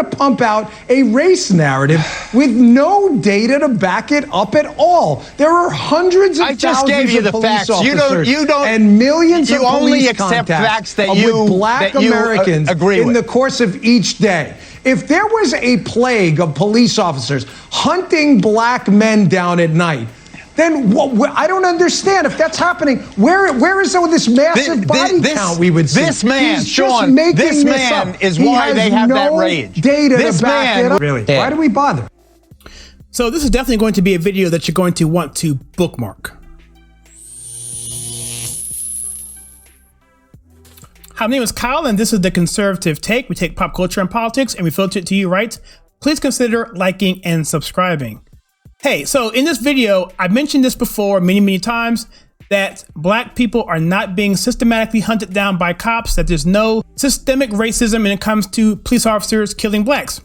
to pump out a race narrative with no data to back it up at all. There are hundreds of thousands of police officers and millions of police contacts with black Americans in the course of each day. If there was a plague of police officers hunting black men down at night, then I don't understand if that's happening. Where is this massive body count we would see? This man, Sean, this man is why they have that rage. Data to back it up. Really? Why do we bother? So this is definitely going to be a video that you're going to want to bookmark. Hi, my name is Kyle, and this is The Conservative Take. We take pop culture and politics, and we filter it to you right. Please consider liking and subscribing. Hey, so in this video, I mentioned this before many times, that black people are not being systematically hunted down by cops, that there's no systemic racism when it comes to police officers killing blacks.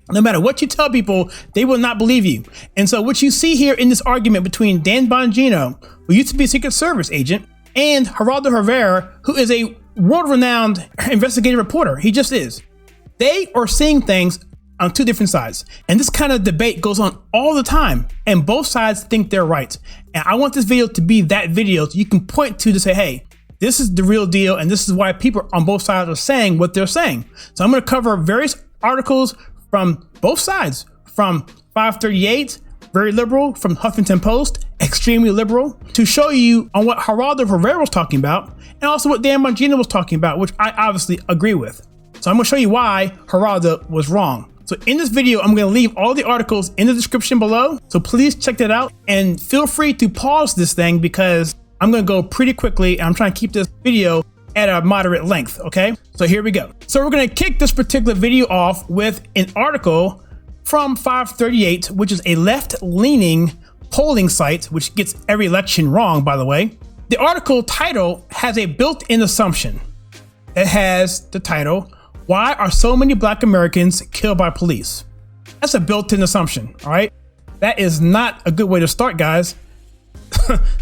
No matter what you tell people, they will not believe you. And so what you see here in this argument between Dan Bongino, who used to be a Secret Service agent, and Gerardo Rivera, who is a world-renowned investigative reporter, he just is. They are seeing things on two different sides. And this kind of debate goes on all the time, and both sides think they're right. And I want this video to be that video so you can point to say, hey, this is the real deal, and this is why people on both sides are saying what they're saying. So I'm going to cover various articles from both sides, from 538, very liberal, from Huffington Post, extremely liberal, to show you on what Gerardo Rivera was talking about, and also what Dan Bongino was talking about, which I obviously agree with. So I'm going to show you why Gerardo was wrong. So in this video, I'm going to leave all the articles in the description below. So please check that out, and feel free to pause this thing because I'm going to go pretty quickly, and I'm trying to keep this video at a moderate length. Okay, so here we go. So we're going to kick this particular video off with an article from 538, which is a left-leaning polling site, which gets every election wrong, by the way. The article title has a built-in assumption. It has the title, "Why are so many black Americans killed by police?" That's a built-in assumption, all right? That is not a good way to start, guys.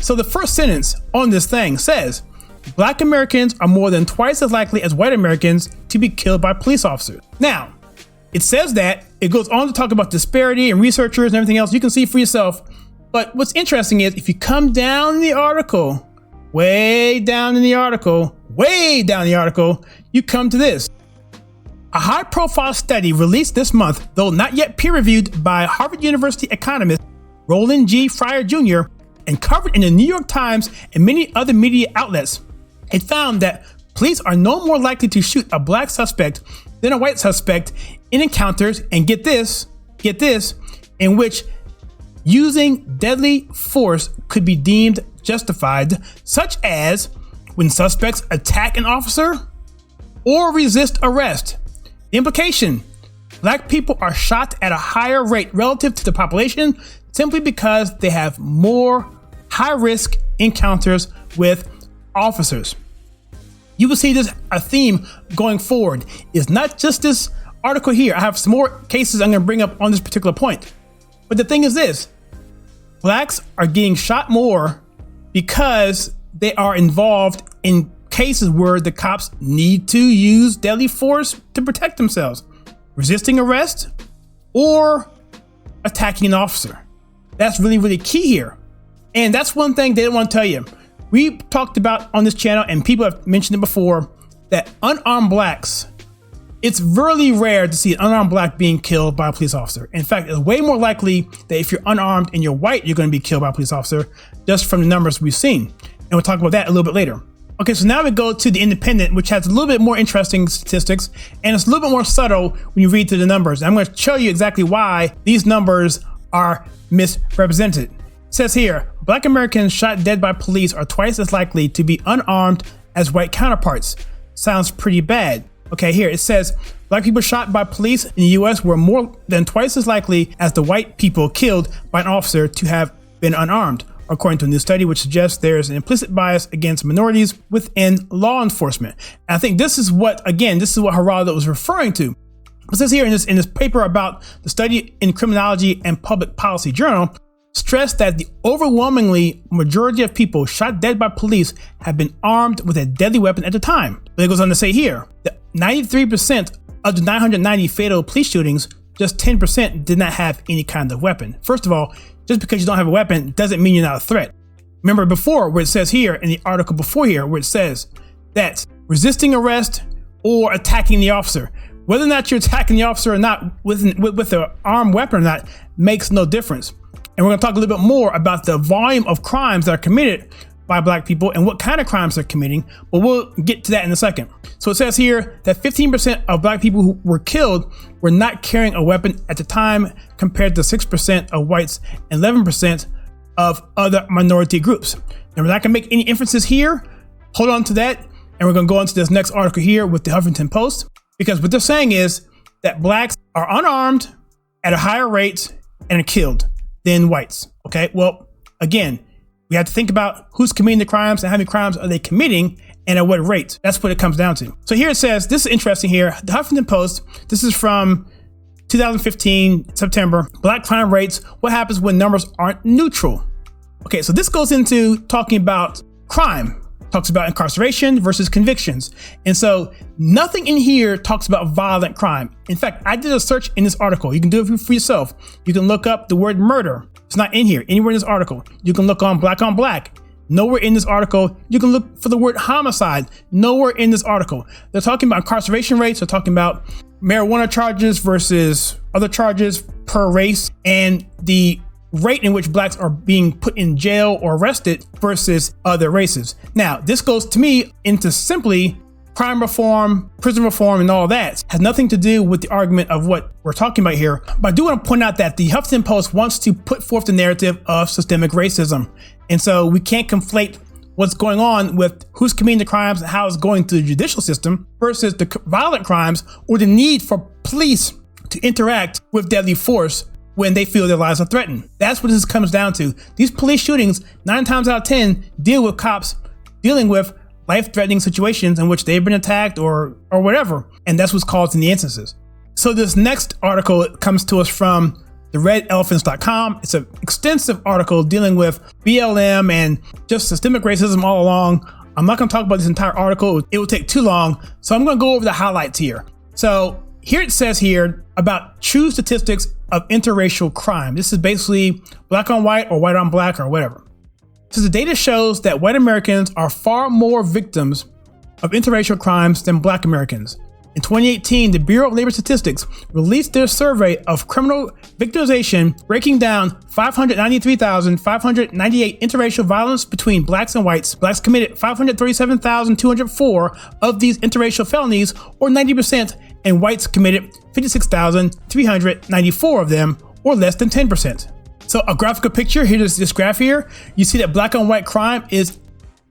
So the first sentence on this thing says, black Americans are more than twice as likely as white Americans to be killed by police officers. Now, it says that, it goes on to talk about disparity and researchers and everything else. You can see for yourself. But what's interesting is if you come down the article, way down in the article, you come to this. A high-profile study released this month, though not yet peer-reviewed, by Harvard University economist Roland G. Fryer Jr. and covered in the New York Times and many other media outlets, it found that police are no more likely to shoot a black suspect than a white suspect in encounters, and get this, in which using deadly force could be deemed justified, such as when suspects attack an officer or resist arrest. The implication, black people are shot at a higher rate relative to the population simply because they have more high-risk encounters with officers. You will see this a theme going forward. It's not just this article here. I have some more cases I'm going to bring up on this particular point. But the thing is this, blacks are getting shot more because they are involved in cases where the cops need to use deadly force to protect themselves, resisting arrest or attacking an officer. That's really key here. And that's one thing they don't want to tell you. We talked about on this channel, and people have mentioned it before, that unarmed blacks, it's really rare to see an unarmed black being killed by a police officer. In fact, it's way more likely that if you're unarmed and you're white, you're going to be killed by a police officer, just from the numbers we've seen. And we'll talk about that a little bit later. Okay, so now we go to The Independent, which has a little bit more interesting statistics, and it's a little bit more subtle when you read through the numbers. I'm going to show you exactly why these numbers are misrepresented. It says here, black Americans shot dead by police are twice as likely to be unarmed as white counterparts. Sounds pretty bad. Okay, here it says, black people shot by police in the US were more than twice as likely as the white people killed by an officer to have been unarmed, according to a new study which suggests there is an implicit bias against minorities within law enforcement. And I think this is what Gerardo was referring to. It says here in this paper about the study in criminology and public policy journal, stressed that the overwhelmingly majority of people shot dead by police have been armed with a deadly weapon at the time. But it goes on to say here that 93% of the 990 fatal police shootings, just 10% did not have any kind of weapon. First of all, just because you don't have a weapon doesn't mean you're not a threat. Remember before where it says here in the article before here where it says that resisting arrest or attacking the officer, whether or not you're attacking the officer or not with an armed weapon or not makes no difference. And we're going to talk a little bit more about the volume of crimes that are committed by Black people and what kind of crimes they're committing, but we'll get to that in a second. So it says here that 15% of Black people who were killed were not carrying a weapon at the time, compared to 6% of whites and 11% of other minority groups. And we're not going to make any inferences here. Hold on to that. And we're going to go on to this next article here with the Huffington Post, because what they're saying is that Blacks are unarmed at a higher rate and are killed than whites. Okay, well, again, we have to think about who's committing the crimes and how many crimes are they committing and at what rate. That's what it comes down to. So here it says, this is interesting here, the Huffington Post, this is from 2015, September, Black crime rates, what happens when numbers aren't neutral. Okay, so this goes into talking about crime, talks about incarceration versus convictions. And so nothing in here talks about violent crime. In fact, I did a search in this article. You can do it for yourself. You can look up the word murder. It's not in here, anywhere in this article. You can look on black. Nowhere in this article. You can look for the word homicide. Nowhere in this article. They're talking about incarceration rates. They're talking about marijuana charges versus other charges per race, and the rate in which Blacks are being put in jail or arrested versus other races. Now, this goes to me into simply crime reform, prison reform, and all that. It has nothing to do with the argument of what we're talking about here. But I do want to point out that the Huffington Post wants to put forth the narrative of systemic racism. And so we can't conflate what's going on with who's committing the crimes and how it's going through the judicial system versus the violent crimes or the need for police to interact with deadly force when they feel their lives are threatened. That's what this comes down to. These police shootings, 9 times out of 10, deal with cops dealing with life-threatening situations in which they've been attacked or whatever. And that's what's caused in the instances. So this next article comes to us from theredelephants.com. It's an extensive article dealing with BLM and just systemic racism all along. I'm not going to talk about this entire article. It will take too long. So I'm going to go over the highlights here. So here it says here about true statistics of interracial crime. This is basically Black on white or white on Black or whatever. So the data shows that white Americans are far more victims of interracial crimes than Black Americans. In 2018, the Bureau of Labor Statistics released their survey of criminal victimization, breaking down 593,598 interracial violence between Blacks and whites. Blacks committed 537,204 of these interracial felonies, or 90%, and whites committed 56,394 of them, or less than 10%. So a graphical picture, here's this graph here. You see that Black on white crime is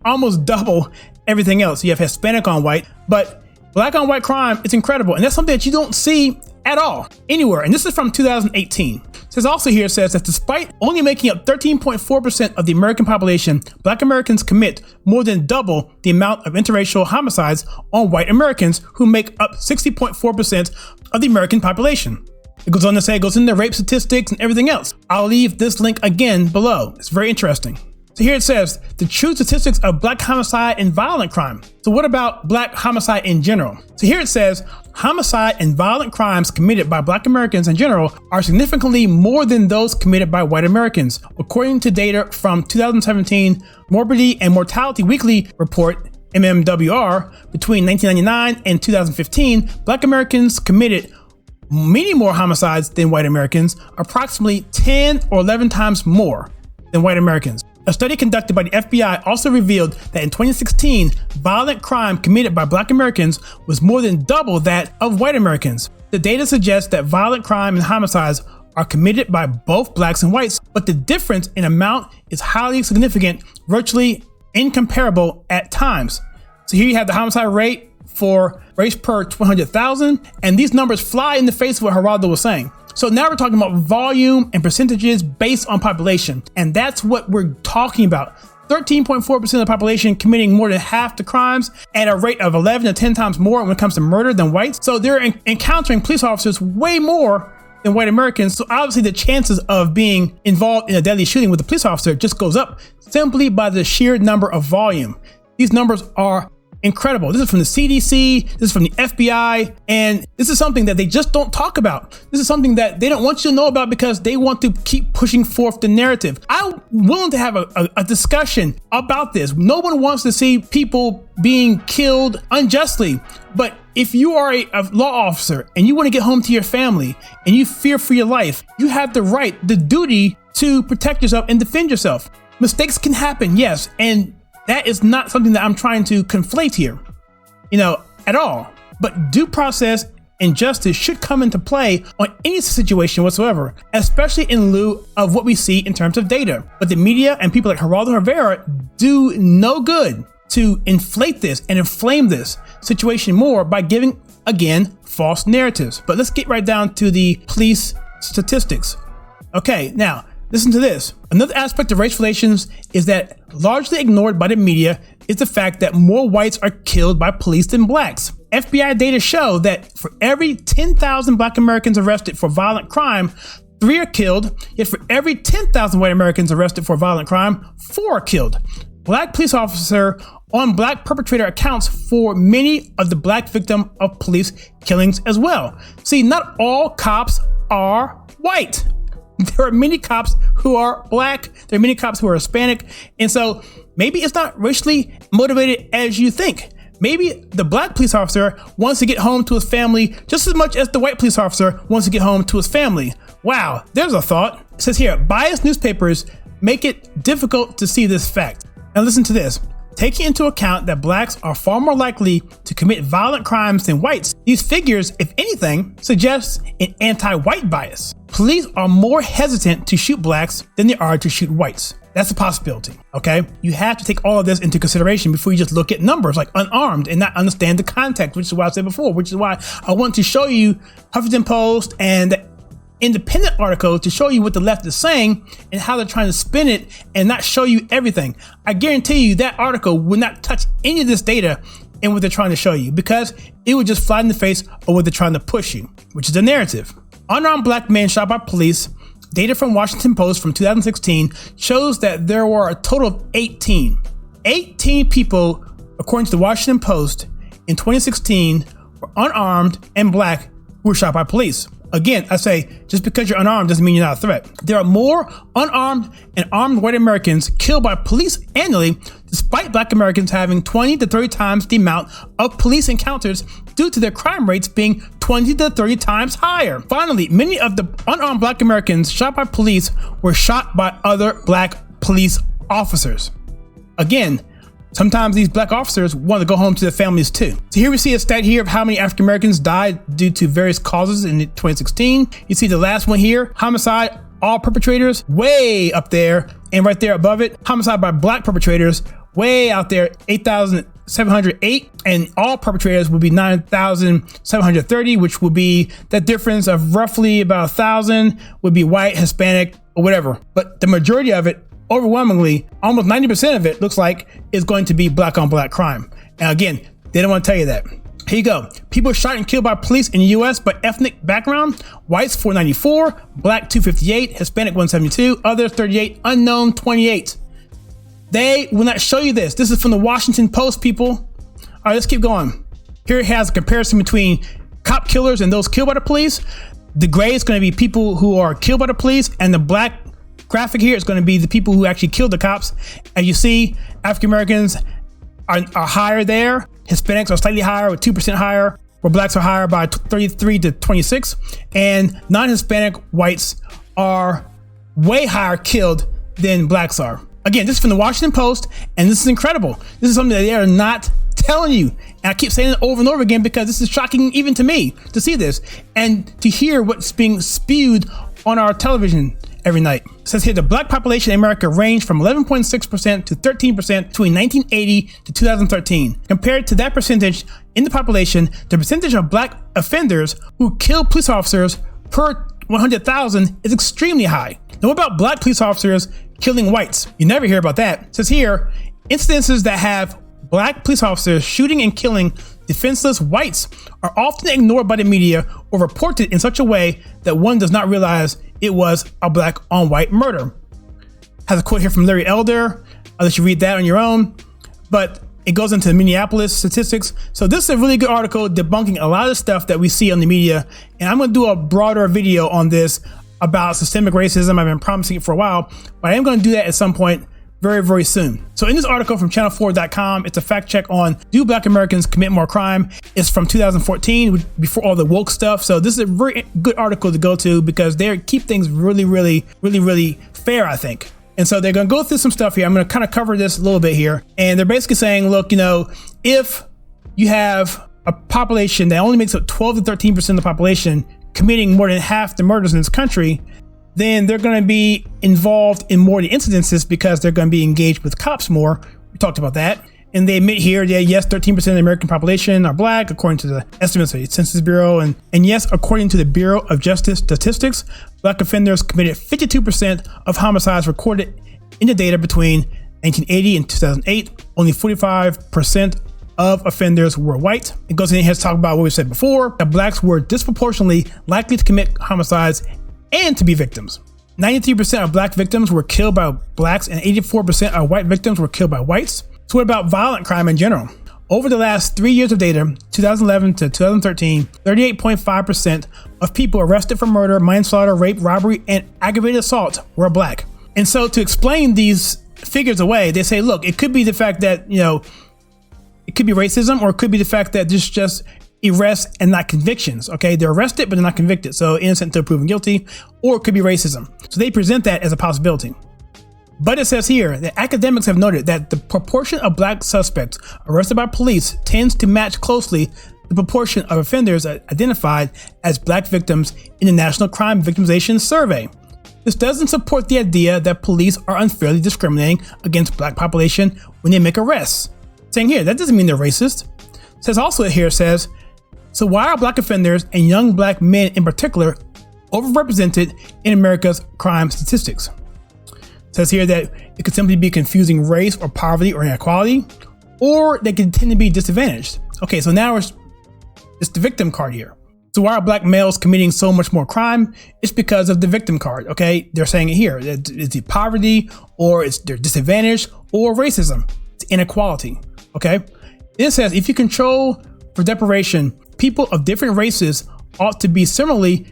almost double everything else. You have Hispanic on white, but Black on white crime is incredible. And that's something that you don't see at all anywhere. And this is from 2018. It says also here, says that despite only making up 13.4% of the American population, Black Americans commit more than double the amount of interracial homicides on white Americans, who make up 60.4% of the American population. It goes on to say, it goes into rape statistics and everything else. I'll leave this link again below. It's very interesting. So here it says, the true statistics of Black homicide and violent crime. So what about Black homicide in general? So here it says, homicide and violent crimes committed by Black Americans in general are significantly more than those committed by white Americans. According to data from 2017 Morbidity and Mortality Weekly Report, MMWR, between 1999 and 2015, Black Americans committed many more homicides than white Americans, approximately 10 or 11 times more than white Americans. A study conducted by the FBI also revealed that in 2016, violent crime committed by Black Americans was more than double that of white Americans. The data suggests that violent crime and homicides are committed by both Blacks and whites, but the difference in amount is highly significant, virtually incomparable at times. So here you have the homicide rate for race per 100,000, and these numbers fly in the face of what Gerardo was saying. So now we're talking about volume and percentages based on population, and that's what we're talking about. 13.4% of the population committing more than half the crimes at a rate of 11 to 10 times more when it comes to murder than whites. So they're encountering police officers way more than white Americans. So obviously the chances of being involved in a deadly shooting with a police officer just goes up simply by the sheer number of volume. These numbers are incredible. This is from the CDC, this is from the FBI, and this is something that they just don't talk about. This is something that they don't want you to know about because they want to keep pushing forth the narrative. I'm willing to have a discussion about this. No one wants to see people being killed unjustly, but if you are a law officer and you want to get home to your family and you fear for your life, you have the right, the duty to protect yourself and defend yourself. Mistakes can happen, yes, and that is not something that I'm trying to conflate here, at all. But due process and justice should come into play on any situation whatsoever, especially in lieu of what we see in terms of data. But the media and people like Gerardo Rivera do no good to inflate this and inflame this situation more by giving, again, false narratives. But let's get right down to the police statistics. Okay, now, listen to this. Another aspect of race relations is that largely ignored by the media is the fact that more whites are killed by police than blacks. FBI data show that for every 10,000 black Americans arrested for violent crime, 3 are killed, yet for every 10,000 white Americans arrested for violent crime, 4 are killed. Black police officer on black perpetrator accounts for many of the black victim of police killings as well. See, not all cops are white. There are many cops who are black. There are many cops who are Hispanic. And so maybe it's not racially motivated as you think. Maybe the black police officer wants to get home to his family just as much as the white police officer wants to get home to his family. Wow, there's a thought. It says here, biased newspapers make it difficult to see this fact. Now listen to this. Taking into account that blacks are far more likely to commit violent crimes than whites, these figures, if anything, suggest an anti-white bias. Police are more hesitant to shoot blacks than they are to shoot whites. That's a possibility, okay? You have to take all of this into consideration before you just look at numbers like unarmed and not understand the context, which is what I said before, which is why I want to show you Huffington Post and the independent article to show you what the left is saying and how they're trying to spin it and not show you everything. I guarantee you that article would not touch any of this data in what they're trying to show you because it would just fly in the face of what they're trying to push you, which is the narrative. Unarmed black men shot by police. Data from Washington Post from 2016 shows that there were a total of 18 people, according to the Washington Post, in 2016 were unarmed and black who were shot by police. Again, I say, just because you're unarmed doesn't mean you're not a threat. There are more unarmed and armed white Americans killed by police annually, despite black Americans having 20 to 30 times the amount of police encounters due to their crime rates being 20 to 30 times higher. Finally, many of the unarmed black Americans shot by police were shot by other black police officers. Again, sometimes these black officers want to go home to their families too. So here we see a stat here of how many African Americans died due to various causes in 2016. You see the last one here, homicide, all perpetrators, way up there, and right there above it, homicide by black perpetrators, way out there, 8,708, and all perpetrators would be 9,730, which would be that difference of roughly about 1,000 would be white, Hispanic, or whatever. But the majority of it, overwhelmingly, almost 90% of it looks like is going to be black on black crime. Now again, they don't want to tell you that. Here you go. People shot and killed by police in the US by ethnic background: whites 494, black 258, Hispanic 172, others 38, unknown 28. They will not show you this. This is from the Washington Post, people. All right, let's keep going. Here it has a comparison between cop killers and those killed by the police. The gray is going to be people who are killed by the police, and the black graphic here is going to be the people who actually killed the cops. And you see African Americans are higher there. Hispanics are slightly higher, with 2% higher, where blacks are higher by 33 to 26. And non-Hispanic whites are way higher killed than blacks are. Again, this is from the Washington Post, and this is incredible. This is something that they are not telling you. And I keep saying it over and over again because this is shocking even to me to see this and to hear what's being spewed on our television every night. It says here the black population in America ranged from 11.6% to 13% between 1980 to 2013. Compared to that percentage in the population, the percentage of black offenders who kill police officers per 100,000 is extremely high. Now, what about black police officers killing whites? You never hear about that. It says here, incidences that have black police officers shooting and killing defenseless whites are often ignored by the media or reported in such a way that one does not realize it was a black on white murder. Has a quote here from Larry Elder. I'll let you read that on your own. But It goes into Minneapolis statistics. So this is a really good article debunking a lot of stuff that we see on the media. And I'm going to do a broader video on this about systemic racism. I've been promising it for a while, but I am going to do that at some point very, very soon. So in this article from channel4.com, it's a fact check on do Black Americans commit more crime? It's from 2014, before all the woke stuff. So this is a very good article to go to because they keep things really, really, really, really fair, I think. And so they're going to go through some stuff here. I'm going to kind of cover this a little bit here. And they're basically saying, look, you know, if you have a population that only makes up 12 to 13% of the population committing more than half the murders in this country, then they're going to be involved in more of the incidences because they're going to be engaged with cops more. We talked about that. And they admit here that yes, 13% of the American population are Black, according to the estimates of the Census Bureau. And yes, according to the Bureau of Justice Statistics, Black offenders committed 52% of homicides recorded in the data between 1980 and 2008. Only 45% of offenders were white. It goes in here to talk about what we said before, that Blacks were disproportionately likely to commit homicides and to be victims. 93% of Black victims were killed by Blacks and 84% of white victims were killed by whites. So what about violent crime in general? Over the last 3 years of data, 2011 to 2013, 38.5% of people arrested for murder, manslaughter, rape, robbery, and aggravated assault were Black. And so to explain these figures away, they say, look, it could be the fact that, you know, it could be racism, or it could be the fact that this just arrests and not convictions. Okay, they're arrested, but they're not convicted. So innocent until proven guilty, or it could be racism. So they present that as a possibility. But it says here that academics have noted that the proportion of Black suspects arrested by police tends to match closely the proportion of offenders identified as Black victims in the National Crime Victimization Survey. This doesn't support the idea that police are unfairly discriminating against Black population when they make arrests. Saying here, that doesn't mean they're racist. It says also here, says, so why are Black offenders and young Black men in particular overrepresented in America's crime statistics? Says here that it could simply be confusing race or poverty or inequality, or they could tend to be disadvantaged. Okay, so now it's the victim card here. So why are Black males committing so much more crime? It's because of the victim card. Okay, they're saying it here. It's poverty, or they're disadvantaged, or racism. It's inequality. Okay, it says if you control for deprivation, people of different races ought to be similarly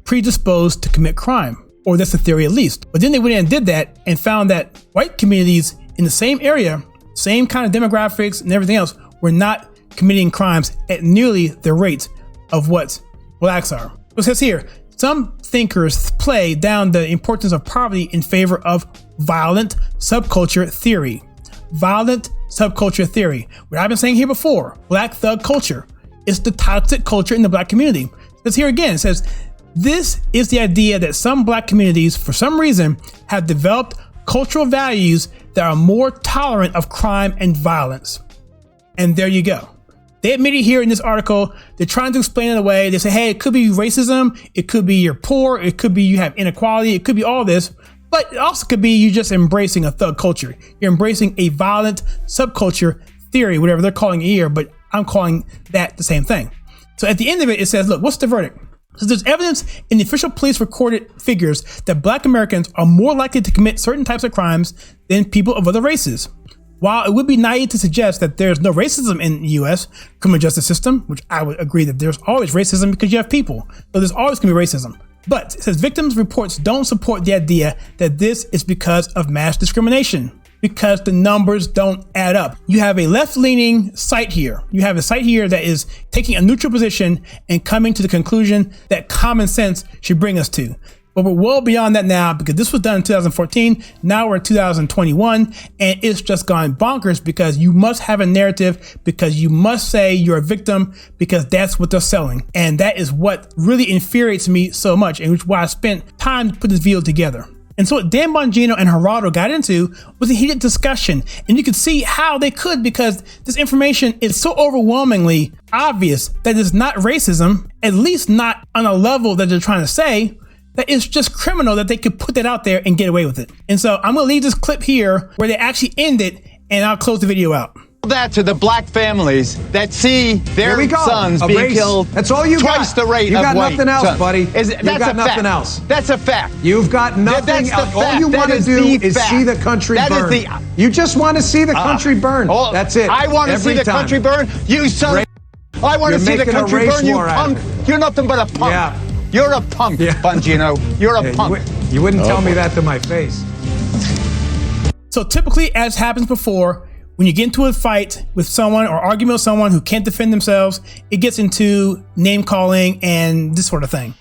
predisposed to commit crime. Or that's the theory at least. But then they went in and did that and found that white communities in the same area, same kind of demographics and everything else, were not committing crimes at nearly the rate of what Blacks are. It says here, some thinkers play down the importance of poverty in favor of violent subculture theory. Violent subculture theory. What I've been saying here before, Black thug culture. It's the toxic culture in the Black community. Because here again, it says, this is the idea that some Black communities, for some reason, have developed cultural values that are more tolerant of crime and violence. And there you go. They admit it here in this article. They're trying to explain it away. They say, hey, it could be racism. It could be you're poor. It could be you have inequality. It could be all this. But it also could be you just embracing a thug culture. You're embracing a violent subculture theory, whatever they're calling it here, but I'm calling that the same thing. So at the end of it, it says, look, what's the verdict? So there's evidence in the official police recorded figures that Black Americans are more likely to commit certain types of crimes than people of other races. While it would be naive to suggest that there's no racism in the U.S. criminal justice system, which I would agree that there's always racism because you have people, so there's always going to be racism. But it says victims' reports don't support the idea that this is because of mass discrimination, because the numbers don't add up. You have a left-leaning site here. You have a site here that is taking a neutral position and coming to the conclusion that common sense should bring us to. But we're well beyond that now because this was done in 2014. Now we're in 2021 and it's just gone bonkers because you must have a narrative, because you must say you're a victim, because that's what they're selling. And that is what really infuriates me so much, and which is why I spent time to put this video together. And so what Dan Bongino and Gerardo got into was a heated discussion. And you could see how they could, because this information is so overwhelmingly obvious that it's not racism, at least not on a level that they're trying to say, that it's just criminal that they could put that out there and get away with it. And so I'm gonna leave this clip here where they actually end it, and I'll close the video out. that to the black families that see their sons being killed. That's all you twice got. the rate you of got white nothing else, sons. buddy. You've got nothing else. That's a fact. You've got nothing else. All you want to do is see the country burn. You just want to see the country burn. That's it. I want to see the country burn. You son. I want to see the country burn. You punk. You're nothing but a punk. Yeah. You're a punk, Bongino. You're a punk. You wouldn't tell me that to my face. So typically, as happens before, when you get into a fight with someone or argument with someone who can't defend themselves, it gets into name calling and this sort of thing.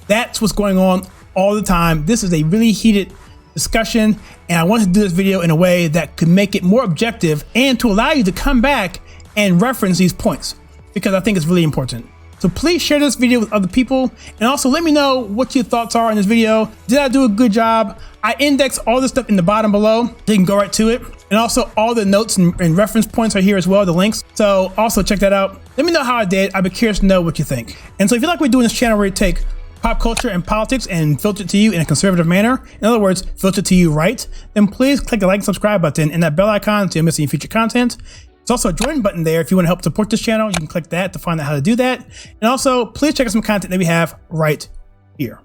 That's what's going on all the time. This is a really heated discussion, and I wanted to do this video in a way that could make it more objective and to allow you to come back and reference these points, because I think it's really important. So please share this video with other people, and also let me know what your thoughts are on this video. Did I do a good job? I index all this stuff in the bottom below, so you can go right to it. And also all the notes and reference points are here as well, the links. So also check that out. Let me know how I did. I'd be curious to know what you think. And so if you like what we're doing this channel where we take pop culture and politics and filter it to you in a conservative manner, in other words, filter it to you right, then please click the like and subscribe button and that bell icon so you don't miss any future content. There's also a join button there. If you want to help support this channel, you can click that to find out how to do that. And also, please check out some content that we have right here.